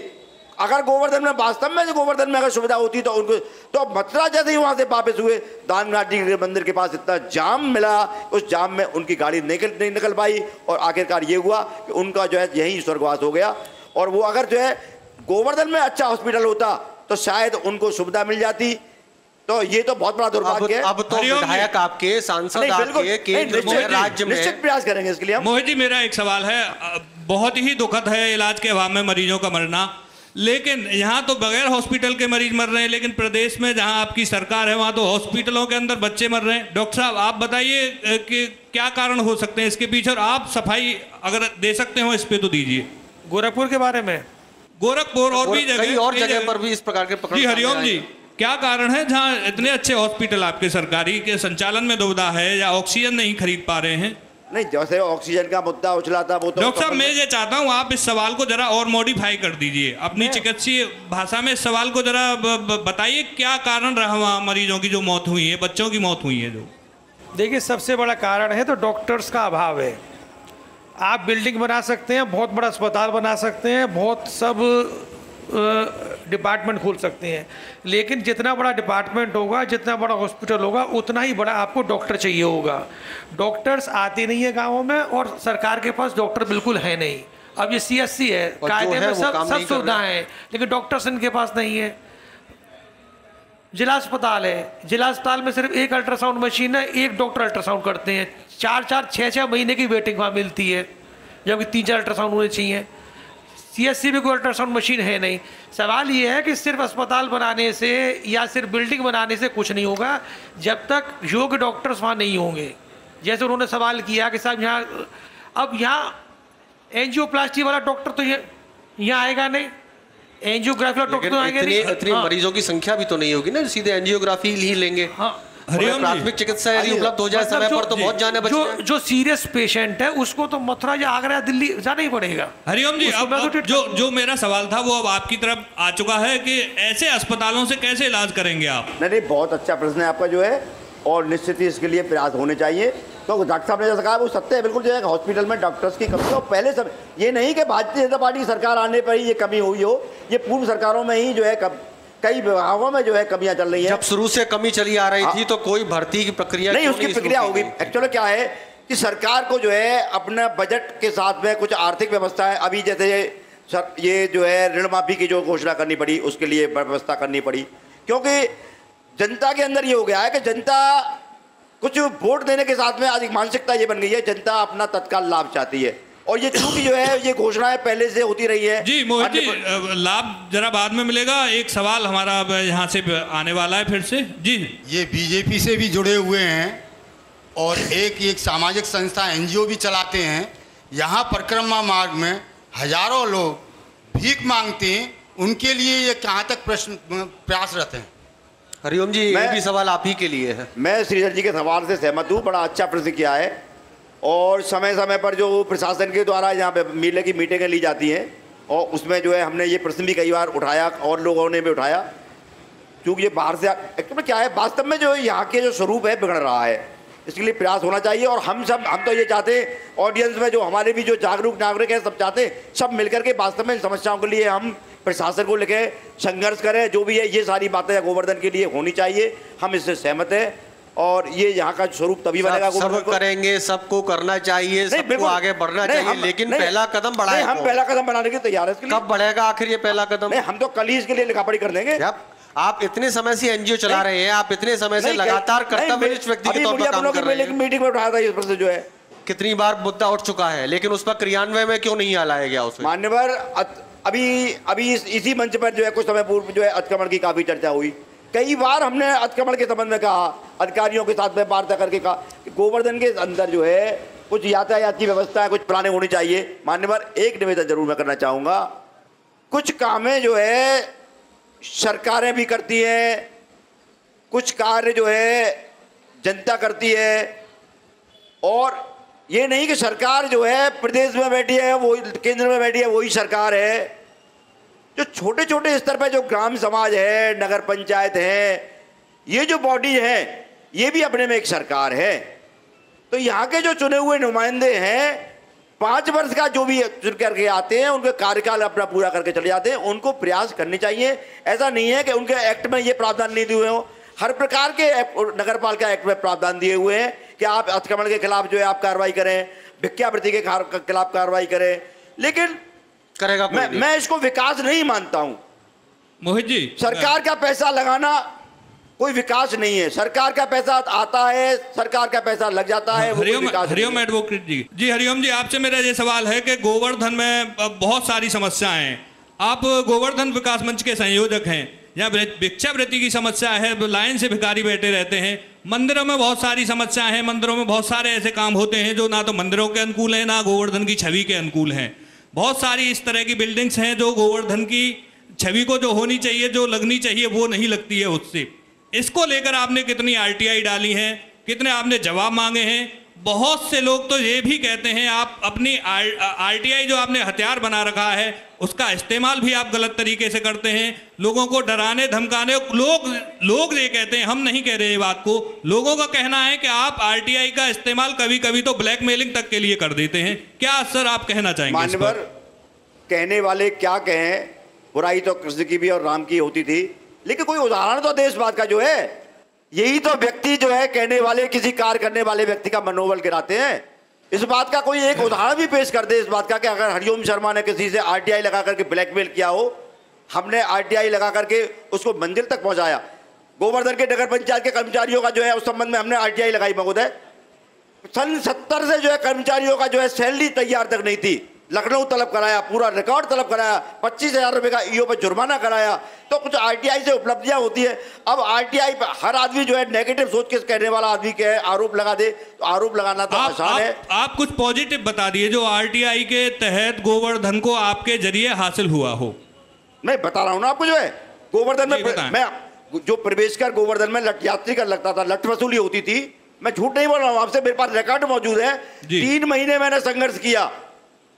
अगर गोवर्धन में वास्तव में गोवर्धन में अगर सुविधा होती तो उनको, तो मथुरा जैसे ही वहाँ से वापस हुए, दानघाटी के मंदिर के पास इतना जाम मिला, उस जाम में उनकी गाड़ी नहीं निकल पाई और आखिरकार ये हुआ कि उनका जो है यहीं स्वर्गवास हो गया। और वो अगर जो है गोवर्धन में अच्छा हॉस्पिटल होता तो शायद उनको सुविधा मिल जाती। तो ये तो बहुत बड़ा दुर्भाग्य है। अब तो विधायक आपके, सांसद आपके, केंद्र में, राज्य में निश्चित प्रयास करेंगे इसके लिए। मोहित जी, मेरा एक सवाल है, बहुत ही दुखद है इलाज के अभाव में मरीजों का मरना, लेकिन यहाँ तो बगैर हॉस्पिटल के मरीज मर रहे हैं, लेकिन प्रदेश में जहाँ आपकी सरकार है वहाँ तो हॉस्पिटलों के अंदर बच्चे मर रहे हैं। डॉक्टर साहब आप बताइए कि क्या कारण हो सकते हैं इसके पीछे, और आप सफाई अगर दे सकते हो इस पे तो दीजिए। गोरखपुर के बारे में, गोरखपुर और भी जगह पर भी इस प्रकार के पकड़। जी हरिओम जी, क्या कारण है जहाँ इतने अच्छे हॉस्पिटल आपके सरकारी के संचालन में दुविधा है, या ऑक्सीजन नहीं खरीद पा रहे हैं? नहीं, जैसे ऑक्सीजन का मुद्दा उछला था वो तो डॉक्टर साहब मैं ये चाहता हूँ आप इस सवाल को जरा और मॉडिफाई कर दीजिए अपनी चिकित्सीय भाषा में। इस सवाल को जरा बताइए, क्या कारण रहा वहाँ मरीजों की जो मौत हुई है, बच्चों की मौत हुई है जो? देखिए, सबसे बड़ा कारण है तो डॉक्टर्स का अभाव है। आप बिल्डिंग बना सकते हैं, बहुत बड़ा अस्पताल बना सकते हैं, बहुत सब डिपार्टमेंट खोल सकते हैं, लेकिन जितना बड़ा डिपार्टमेंट होगा, जितना बड़ा हॉस्पिटल होगा, उतना ही बड़ा आपको डॉक्टर चाहिए होगा। डॉक्टर्स आते नहीं है गाँवों में और सरकार के पास डॉक्टर बिल्कुल है नहीं। अब ये CSC है, कायदे में सब सुविधाएं हैं, लेकिन डॉक्टर्स इनके पास नहीं है। जिला अस्पताल है, जिला अस्पताल में सिर्फ 1 अल्ट्रासाउंड मशीन है, 1 डॉक्टर अल्ट्रासाउंड करते हैं, 4-4, 6-6 महीने की वेटिंग वहाँ मिलती है, जबकि 3-4 अल्ट्रासाउंड होने चाहिए। CSC में कोई अल्ट्रासाउंड मशीन है नहीं। सवाल ये है कि सिर्फ अस्पताल बनाने से या सिर्फ बिल्डिंग बनाने से कुछ नहीं होगा, जब तक योग्य डॉक्टर्स वहाँ नहीं होंगे। जैसे उन्होंने सवाल किया कि साहब यहाँ एंजियोप्लास्टी वाला डॉक्टर तो यहाँ आएगा नहीं, एंजियोग्राफी वाला डॉक्टर तो आएगा नहीं। इतनी मरीजों की संख्या भी तो नहीं होगी ना, सीधे एंजियोग्राफी ही लेंगे। हाँ, प्राथमिक चिकित्सा यदि उपलब्ध हो जाए समय पर तो बहुत जाने बचेंगे। जो सीरियस पेशेंट है उसको तो मथुरा या आगरा या दिल्ली जाना ही पड़ेगा। हरिओम जी, अब जो मेरा सवाल था वो अब आपकी तरफ आ चुका है कि ऐसे अस्पतालों से कैसे इलाज करेंगे आप? नहीं, बहुत अच्छा प्रश्न है आपका जो है, और निश्चित ही इसके लिए प्रयास होने चाहिए। तो डॉक्टर साहब ने जैसा कहा वो सत्य है बिल्कुल, जो है हॉस्पिटल में डॉक्टर्स की कमी हो। पहले सब ये नहीं कि भारतीय जनता पार्टी की सरकार आने पर ही ये कमी हुई हो, ये पूर्व सरकारों में ही जो है कई विभागों में जो है कमियां चल रही है। जब शुरू से कमी चली आ रही थी तो कोई भर्ती की प्रक्रिया नहीं, उसकी प्रक्रिया होगी। एक्चुअली क्या है कि सरकार को जो है अपने बजट के साथ में कुछ आर्थिक व्यवस्था है, अभी जैसे ये जो है ऋण माफी की जो घोषणा करनी पड़ी, उसके लिए व्यवस्था करनी पड़ी, क्योंकि जनता के अंदर ये हो गया है कि जनता कुछ वोट देने के साथ में आज एक मानसिकता ये बन गई है, जनता अपना तत्काल लाभ चाहती है, और ये चूंकि जो है ये घोषणाएं पहले से होती रही है। जी मोहित जी, लाभ जरा बाद में मिलेगा, एक सवाल हमारा यहाँ से आने वाला है फिर से। जी, ये बीजेपी से भी जुड़े हुए हैं और एक सामाजिक संस्था NGO भी चलाते हैं। यहाँ परिक्रमा मार्ग में हजारों लोग भीख मांगते हैं, उनके लिए ये कहाँ तक प्रयासरत हैं? हरिओम जी, ये भी सवाल आप ही के लिए है। मैं श्रीधर जी के सवाल से सहमत हूँ, बड़ा अच्छा प्रश्न किया है, और समय समय पर जो प्रशासन के द्वारा यहाँ पे मेले की मीटिंगें ली जाती हैं और उसमें जो है हमने ये प्रश्न भी कई बार उठाया और लोगों ने भी उठाया। क्योंकि ये बाहर से एक्चुअली क्या है, वास्तव में जो यहाँ के जो स्वरूप है बिगड़ रहा है, इसके लिए प्रयास होना चाहिए। और हम तो ये चाहते हैं, ऑडियंस में जो हमारे भी जो जागरूक नागरिक हैं सब चाहते हैं सब मिलकर के वास्तव में इन समस्याओं के लिए हम प्रशासन को लेकर संघर्ष करें। जो भी है ये सारी बातें गोवर्धन के लिए होनी चाहिए, हम इससे सहमत हैं। और ये यहाँ का स्वरूप तभी बनेगा, सब करेंगे, सबको करना चाहिए, सबको आगे बढ़ना चाहिए, लेकिन पहला कदम बढ़ाएं। हम पहला कदम बनाने के तैयार है। कब बढ़ेगा आखिर ये पहला कदम? हम तो कल ही इसके लिए लिखापढ़ी कर देंगे। आप इतने समय से एनजीओ चला रहे हैं, आप इतने समय से लगातार कर्तव्यनिष्ठ व्यक्ति के तौर पर काम कर रहे हैं। मीटिंग में उठाया था इस प्रश्न जो है, कितनी बार मुद्दा उठ चुका है, लेकिन उस पर क्रियान्वयन में क्यों नहीं लाया गया उसमें? मान्यवर, अभी इसी मंच पर जो है कुछ समय पूर्व जो है अतिक्रमण की काफी चर्चा हुई। कई बार हमने अतिक्रमण के संबंध में कहा, अधिकारियों के साथ में वार्ता करके कहा कि गोवर्धन के अंदर जो है कुछ यातायात की व्यवस्था है, कुछ प्लानिंग होनी चाहिए। मान्यवर, एक निवेदन जरूर मैं करना चाहूँगा, कुछ कामें जो है सरकारें भी करती हैं, कुछ कार्य जो है जनता करती है, और ये नहीं कि सरकार जो है प्रदेश में बैठी है, वो केंद्र में बैठी है वही सरकार है। जो छोटे छोटे स्तर पर जो ग्राम समाज है, नगर पंचायत है, ये जो बॉडी है ये भी अपने में एक सरकार है। तो यहाँ के जो चुने हुए नुमाइंदे हैं 5 वर्ष का जो भी चुन करके आते हैं, उनके कार्यकाल अपना पूरा करके चले जाते हैं, उनको प्रयास करने चाहिए। ऐसा नहीं है कि उनके एक्ट में ये प्रावधान नहीं दिए हुए हो, हर प्रकार के नगर पालिका एक्ट में प्रावधान दिए हुए हैं कि आप अतिक्रमण के खिलाफ जो है आप कार्रवाई करें, भिक्षावृत्ति के खिलाफ कार्रवाई करें, लेकिन करेगा मैं इसको विकास नहीं मानता हूं। मोहित जी, सरकार का पैसा लगाना कोई विकास नहीं है। सरकार का पैसा आता है, सरकार का पैसा लग जाता है। हरिओम एडवोकेट जी, हरिओम जी, आपसे मेरा ये सवाल है कि गोवर्धन में बहुत सारी समस्याएं हैं, आप गोवर्धन विकास मंच के संयोजक हैं, यहाँ भिक्षावृत्ति की समस्या है, लाइन से भिखारी बैठे रहते हैं, मंदिरों में बहुत सारी समस्याएं हैं, मंदिरों में बहुत सारे ऐसे काम होते हैं जो ना तो मंदिरों के अनुकूल हैं, ना गोवर्धन की छवि के अनुकूल हैं। बहुत सारी इस तरह की बिल्डिंग्स हैं जो गोवर्धन की छवि को जो होनी चाहिए, जो लगनी चाहिए, वो नहीं लगती है उससे। इसको लेकर आपने कितनी आरटीआई डाली है, कितने आपने जवाब मांगे हैं? बहुत से लोग तो ये भी कहते हैं आप अपनी आरटीआई जो आपने हथियार बना रखा है उसका इस्तेमाल भी आप गलत तरीके से करते हैं, लोगों को डराने धमकाने। लोग ये कहते हैं, हम नहीं कह रहे ये बात को, लोगों का कहना है कि आप आरटीआई का इस्तेमाल कभी कभी तो ब्लैकमेलिंग तक के लिए कर देते हैं। क्या सर आप कहना चाहेंगे? मान्यवर, कहने वाले क्या कहें, बुराई तो कृष्ण की भी और राम की होती थी, लेकिन कोई उदाहरण तो दे इस बात का जो है। यही तो व्यक्ति जो है कहने वाले, किसी कार्य करने वाले व्यक्ति का मनोबल गिराते हैं। इस बात का कोई एक उदाहरण भी पेश कर दे इस बात का कि अगर हरिओम शर्मा ने किसी से आरटीआई लगा करके ब्लैकमेल किया हो, हमने आरटीआई लगा करके उसको मंजिल तक पहुंचाया। गोवर्धन के नगर पंचायत के कर्मचारियों का जो है उस संबंध में हमने आरटीआई लगाई महोदय। सन 70 से जो है कर्मचारियों का जो है सैलरी तैयार तक नहीं थी, लखनऊ तलब कराया, पूरा रिकॉर्ड तलब कराया, 25,000 रुपए का ईओ पर जुर्माना कराया। तो कुछ आरटीआई से उपलब्धियां होती है। अब आरटीआई पर हर आदमी जो है नेगेटिव सोच के कहने वाला आदमी के आरोप लगा दे, तो आरोप लगाना तो आसान है। आप कुछ पॉजिटिव बता दिए जो आरटीआई के तहत गोवर्धन को आपके जरिए हासिल हुआ हो। मैं बता रहा हूँ ना आपको, जो है गोवर्धन में मैं जो प्रवेश कर गोवर्धन में यात्री कर लगता था, लठ वसूली होती थी। मैं झूठ नहीं बोल रहा हूँ आपसे, मेरे पास रिकॉर्ड मौजूद है। 3 महीने मैंने संघर्ष किया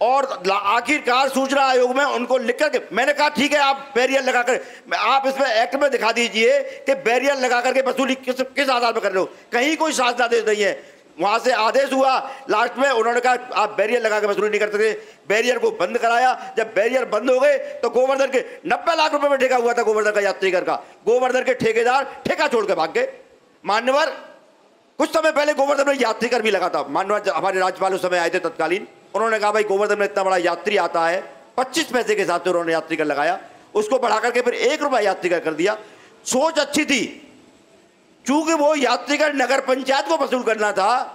और आखिरकार सूचना आयोग में उनको लिख करके मैंने कहा ठीक है आप बैरियर लगा कर, आप इसमें एक्ट में दिखा दीजिए कि बैरियर लगा करके वसूली किस आधार पर कर रहे हो। कहीं कोई शासनादेश नहीं है। वहां से आदेश हुआ, लास्ट में उन्होंने कहा आप बैरियर लगा के वसूली नहीं कर सकते। बैरियर को बंद कराया। जब बैरियर बंद हो गए तो गोवर्धन के 90 लाख रुपए में ठेका हुआ था गोवर्धन का यात्रीगर का। गोवर्धन के ठेकेदार ठेका छोड़ के भाग गए। मान्यवर, कुछ समय पहले गोवर्धन में यात्रीकर भी लगा था। मान्यवर, हमारे राज्यपाल उस समय आए थे तत्कालीन, उन्होंने कहा भाई गोवर्धन में इतना बड़ा यात्री आता है, 25 पैसे के साथ उन्होंने यात्रीकर लगाया, उसको बढ़ा करके फिर 1 रुपया यात्रीकर कर दिया। सोच अच्छी थी, चूंकि वो यात्रीकर नगर पंचायत को वसूल करना था,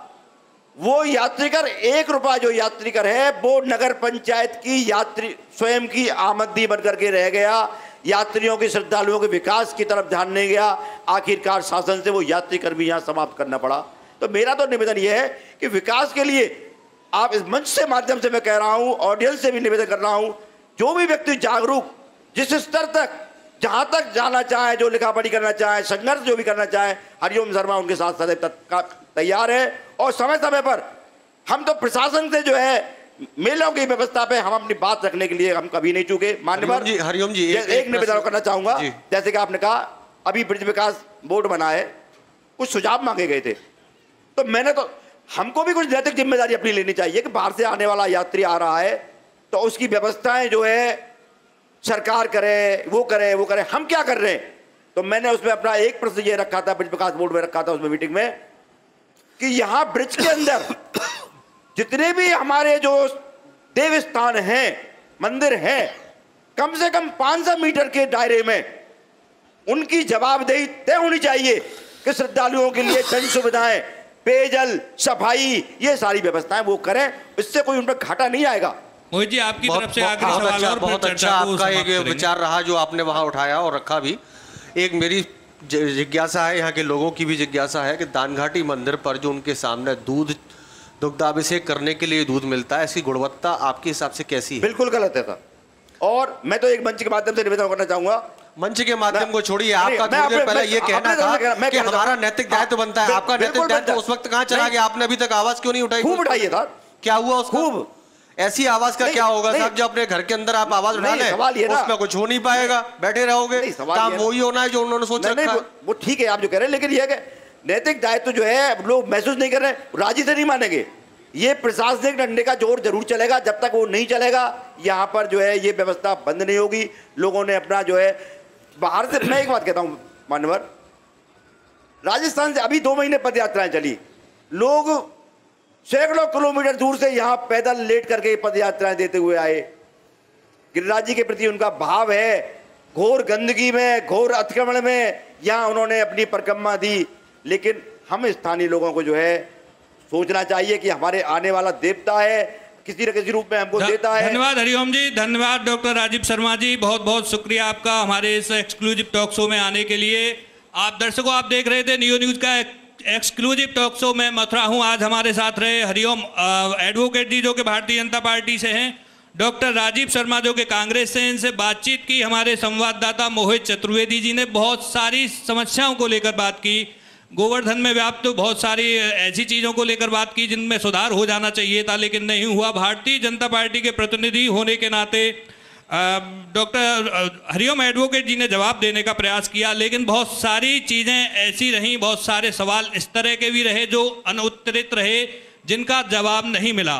वो यात्रीकर 1 रुपया जो यात्रीकर है वो नगर पंचायत की यात्री स्वयं की आमदनी बनकर के रह गया। यात्रियों के, श्रद्धालुओं के विकास की तरफ ध्यान नहीं गया। आखिरकार शासन से वो यात्रीकर भी यहाँ समाप्त करना पड़ा। तो मेरा तो निवेदन ये है कि विकास के लिए आप इस मंच से माध्यम से मैं कह रहा हूं, ऑडियंस से भी निवेदन कर रहा हूं, जो भी व्यक्ति जागरूक, जिस स्तर तक जहां तक जाना चाहे, जो लिखा पढ़ी करना चाहे, संघर्ष जो भी करना चाहे, हरिओम शर्मा उनके साथ सदैव तैयार है। और समय समय पर हम तो प्रशासन से जो है मेलों की व्यवस्था पे हम अपनी बात रखने के लिए हम कभी नहीं चूके। मान्यवर, हरिओम जी एक निवेदन करना चाहूंगा, जैसे कि आपने कहा अभी ब्रिज विकास बोर्ड बना है, कुछ सुझाव मांगे गए थे, तो मैंने तो हमको भी कुछ नैतिक जिम्मेदारी अपनी लेनी चाहिए कि बाहर से आने वाला यात्री आ रहा है तो उसकी व्यवस्थाएं जो है सरकार करे, वो करे। हम क्या कर रहे हैं? तो मैंने उसमें अपना एक प्रश्न ये रखा था, ब्रिज विकास बोर्ड में रखा था उसमें मीटिंग में, कि यहां ब्रिज के अंदर जितने भी हमारे जो देव स्थान हैं, मंदिर हैं, कम से कम 500 मीटर के दायरे में उनकी जवाबदेही तय होनी चाहिए कि श्रद्धालुओं के लिए जन सुविधाएं, पेयजल, सफाई, ये सारी व्यवस्थाएं वो करें, इससे कोई उन पर घाटा नहीं आएगा। मोहित जी, आपकी तरफ से आखिरी सवाल और बहुत अच्छा आपका एक विचार रहा जो आपने वहां उठाया और रखा भी। एक मेरी जिज्ञासा है, यहाँ के लोगों की भी जिज्ञासा है कि दानघाटी मंदिर पर जो उनके सामने दुग्धाभिषेक करने के लिए दूध मिलता है, इसकी गुणवत्ता आपके हिसाब से कैसी है? बिल्कुल गलत है सर। और मैं तो एक मंच के माध्यम से निवेदन करना चाहूंगा, मंच के माध्यम को छोड़िए, आपका थोड़ी देर पहले ये कहना था कि हमारा नैतिक दायित्व बनता है, आपका नैतिक दायित्व उस वक्त कहाँ चला गया? आपने अभी तक आवाज क्यों नहीं उठाई? खूब उठाइए था, क्या हुआ उसको? खूब ऐसी आवाज का क्या होगा साहब? जब अपने घर के अंदर आप आवाज उठा लें उसमें कुछ हो नहीं पाएगा, बैठे रहोगे, काम वही होना है जो उन्होंने सोच रखा है। वो ठीक है आप जो कह रहे हैं, लेकिन ये नैतिक दायित्व जो है लोग महसूस नहीं कर रहे, राजी से नहीं मानेंगे। ये प्रशासनिक डंडे का जोर जरूर चलेगा, जब तक वो नहीं चलेगा यहाँ पर जो है ये व्यवस्था बंद नहीं होगी। लोगों ने अपना जो है बाहर से, मैं एक बात कहता हूँ मानवर, राजस्थान से अभी 2 महीने पद यात्राएं चली, लोग सैकड़ों किलोमीटर दूर से यहाँ पैदल लेट करके पद यात्राएं देते हुए आए। गिरिराज जी के प्रति उनका भाव है, घोर गंदगी में, घोर अतिक्रमण में यहाँ उन्होंने अपनी परिक्रमा दी। लेकिन हम स्थानीय लोगों को जो है सोचना चाहिए कि हमारे आने वाला देवता है, किसी न किसी रूप में हमको देता है। धन्यवाद हरिओम जी, धन्यवाद डॉक्टर राजीव शर्मा जी, बहुत बहुत शुक्रिया आपका हमारे इस एक्सक्लूसिव टॉक शो में आने के लिए। आप दर्शकों, आप देख रहे थे नियो न्यूज का एक्सक्लूसिव टॉक शो। मैं मथुरा हूं, आज हमारे साथ रहे हरिओम एडवोकेट जी जो कि भारतीय जनता पार्टी से हैं, डॉक्टर राजीव शर्मा जो कि कांग्रेस से हैं। इनसे बातचीत की हमारे संवाददाता मोहित चतुर्वेदी जी ने, बहुत सारी समस्याओं को लेकर बात की, गोवर्धन में व्याप्त बहुत सारी ऐसी चीज़ों को लेकर बात की जिनमें सुधार हो जाना चाहिए था लेकिन नहीं हुआ। भारतीय जनता पार्टी के प्रतिनिधि होने के नाते डॉक्टर हरिओम एडवोकेट जी ने जवाब देने का प्रयास किया, लेकिन बहुत सारी चीज़ें ऐसी रहीं, बहुत सारे सवाल इस तरह के भी रहे जो अनुत्तरित रहे, जिनका जवाब नहीं मिला।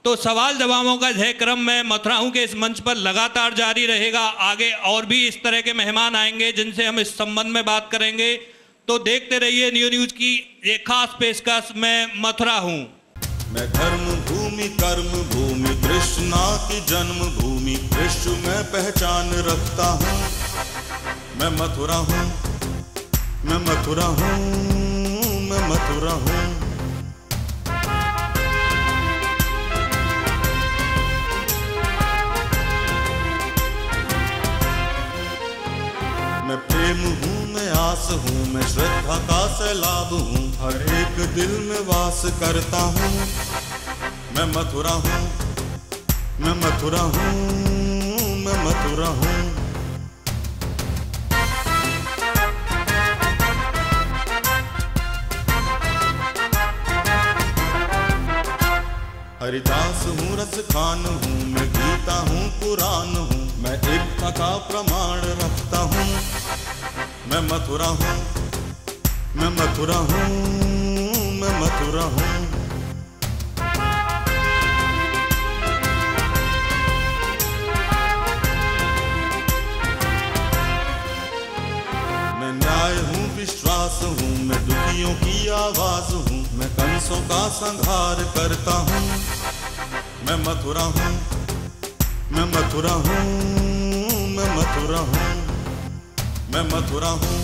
तो सवाल जवाबों का यह क्रम में मथुराओं के इस मंच पर लगातार जारी रहेगा। आगे और भी इस तरह के मेहमान आएंगे जिनसे हम इस संबंध में बात करेंगे। तो देखते रहिए नियो न्यूज की ये खास पेशकश। मैं मथुरा हूँ। मैं धर्म भूमि, कर्म भूमि, कृष्णा की जन्म भूमि, विश्व में पहचान रखता हूँ। मैं मथुरा हूँ, मैं मथुरा हूँ, मैं मथुरा हूँ। मैं प्रेम हूँ, मैं आस हूँ, मैं श्रद्धा का सैलाब हूँ, हर एक दिल में वास करता हूँ। मैं मथुरा हूँ, मैं मथुरा हूँ, मैं मथुरा हूँ। हरिदास हूँ, रस खान हूँ, मैं गीता हूँ, पुराण हूँ, मैं एकता का प्रमाण रखता हूँ। मैं मथुरा हूँ, मैं मथुरा हूँ, मैं मथुरा हूँ। मैं न्याय हूँ, विश्वास हूँ, मैं दुखियों की आवाज हूँ, मैं कंसों का संहार करता हूँ। मैं मथुरा हूँ, मैं मथुरा हूँ, मैं मथुरा हूँ, मैं मथुरा हूँ।